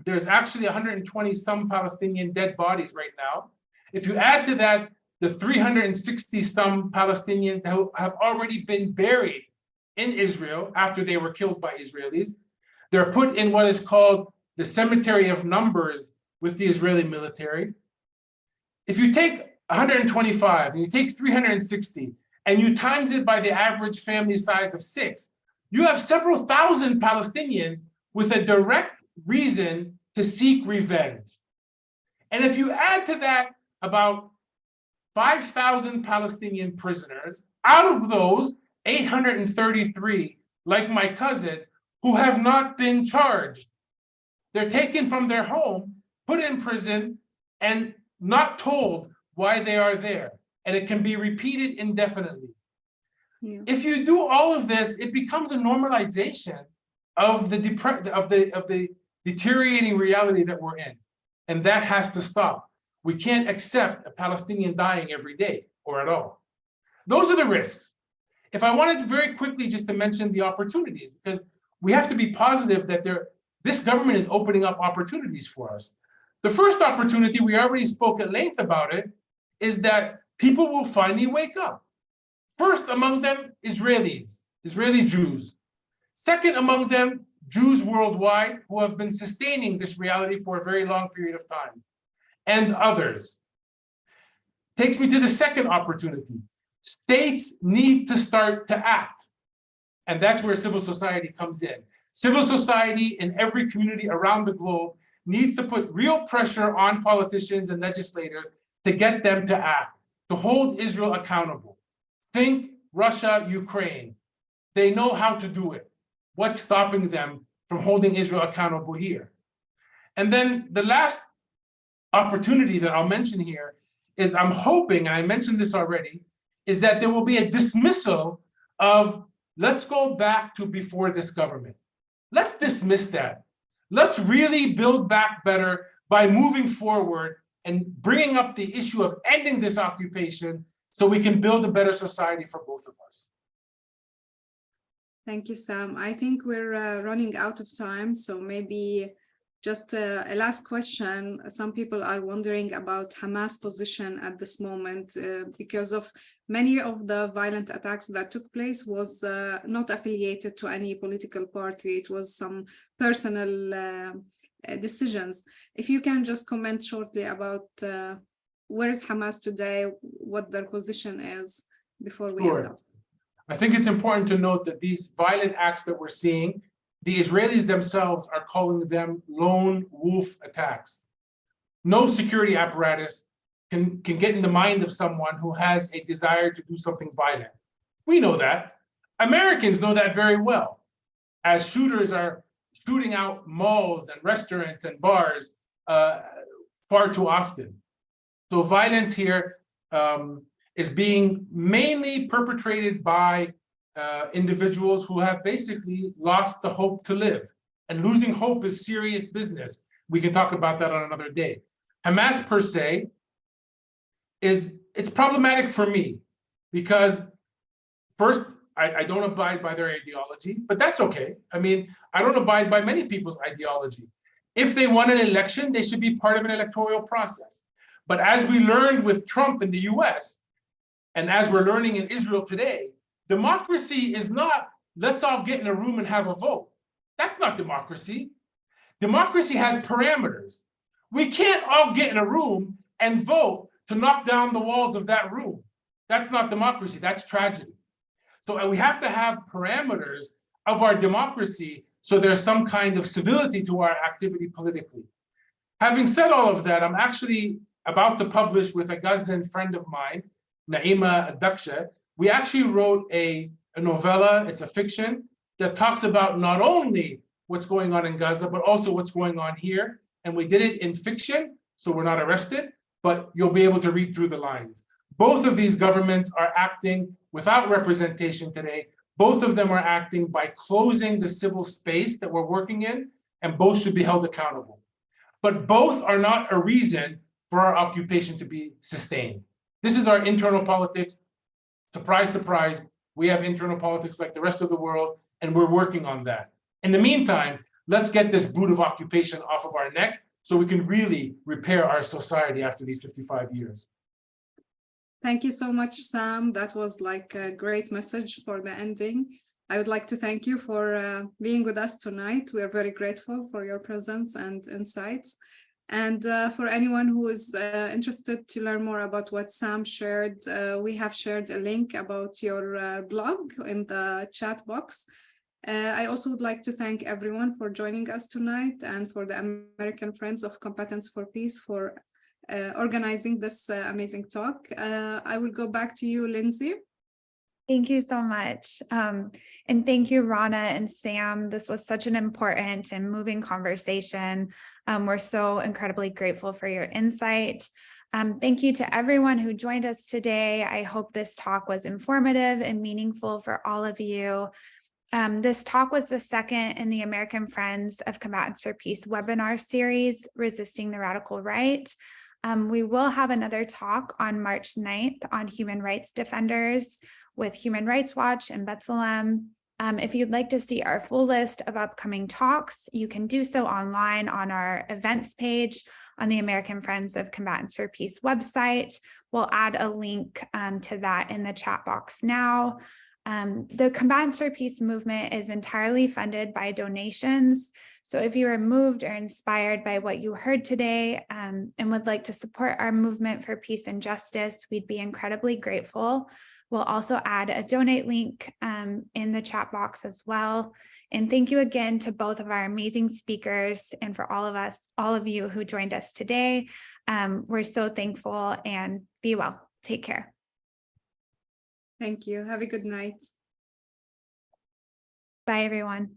there's actually 120 some Palestinian dead bodies right now. If you add to that the 360 some Palestinians who have already been buried in Israel after they were killed by Israelis, they're put in what is called the cemetery of numbers with the Israeli military. If you take 125 and you take 360 and you times it by the average family size of 6, you have several thousand Palestinians with a direct reason to seek revenge. And if you add to that about 5,000 Palestinian prisoners, out of those 833, like my cousin, who have not been charged. They're taken from their home, put in prison, and not told why they are there. And it can be repeated indefinitely. Yeah. If you do all of this, it becomes a normalization of the deteriorating reality that we're in. And that has to stop. We can't accept a Palestinian dying every day or at all. Those are the risks. If I wanted very quickly just to mention the opportunities, because we have to be positive that this government is opening up opportunities for us. The first opportunity, we already spoke at length about it, is that people will finally wake up. First among them, Israelis, Israeli Jews. Second among them, Jews worldwide who have been sustaining this reality for a very long period of time, and others. Takes me to the second opportunity. States need to start to act. And that's where civil society comes in. Civil society in every community around the globe needs to put real pressure on politicians and legislators to get them to act, to hold Israel accountable. Think Russia, Ukraine. They know how to do it. What's stopping them from holding Israel accountable here? And then the last opportunity that I'll mention here is I'm hoping, and I mentioned this already, is that there will be a dismissal of let's go back to before this government. Let's dismiss that. Let's really build back better by moving forward and bringing up the issue of ending this occupation so we can build a better society for both of us. Thank you, Sam. I think we're running out of time, so maybe just a last question. Some people are wondering about Hamas' position at this moment because of many of the violent attacks that took place was not affiliated to any political party. It was some personal decisions. If you can just comment shortly about where is Hamas today, what their position is before we end up. I think it's important to note that these violent acts that we're seeing, the Israelis themselves are calling them lone wolf attacks. No security apparatus can get in the mind of someone who has a desire to do something violent. We know that. Americans know that very well, as shooters are shooting out malls and restaurants and bars far too often. So violence here is being mainly perpetrated by individuals who have basically lost the hope to live. And losing hope is serious business. We can talk about that on another day. Hamas per se, it's problematic for me because first, I don't abide by their ideology, but that's okay. I mean, I don't abide by many people's ideology. If they won an election, they should be part of an electoral process. But as we learned with Trump in the US, and as we're learning in Israel today, democracy is not, let's all get in a room and have a vote. That's not democracy. Democracy has parameters. We can't all get in a room and vote to knock down the walls of that room. That's not democracy, that's tragedy. So we have to have parameters of our democracy so there's some kind of civility to our activity politically. Having said all of that, I'm actually about to publish with a Gazan friend of mine, Naima Daksha. We actually wrote a novella, it's a fiction, that talks about not only what's going on in Gaza, but also what's going on here. And we did it in fiction, so we're not arrested, but you'll be able to read through the lines. Both of these governments are acting without representation today. Both of them are acting by closing the civil space that we're working in, and both should be held accountable. But both are not a reason for our occupation to be sustained. This is our internal politics. Surprise, surprise, we have internal politics like the rest of the world, and we're working on that. In the meantime, let's get this boot of occupation off of our neck so we can really repair our society after these 55 years. Thank you so much, Sam. That was like a great message for the ending. I would like to thank you for being with us tonight. We are very grateful for your presence and insights. And for anyone who is interested to learn more about what Sam shared, we have shared a link about your blog in the chat box. I also would like to thank everyone for joining us tonight and for the American Friends of Combatants for Peace for organizing this amazing talk. I will go back to you, Lindsay. Thank you so much. And thank you, Rana and Sam. This was such an important and moving conversation. We're so incredibly grateful for your insight. Thank you to everyone who joined us today. I hope this talk was informative and meaningful for all of you. This talk was the second in the American Friends of Combatants for Peace webinar series, Resisting the Radical Right. We will have another talk on March 9th on human rights defenders with Human Rights Watch and B'Tselem. If you'd like to see our full list of upcoming talks, you can do so online on our events page on the American Friends of Combatants for Peace website. We'll add a link to that in the chat box now. The Combatants for Peace movement is entirely funded by donations. So if you are moved or inspired by what you heard today and would like to support our movement for peace and justice, we'd be incredibly grateful. We'll also add a donate link in the chat box as well. And thank you again to both of our amazing speakers and for all of you who joined us today. We're so thankful, and be well. Take care. Thank you. Have a good night. Bye, everyone.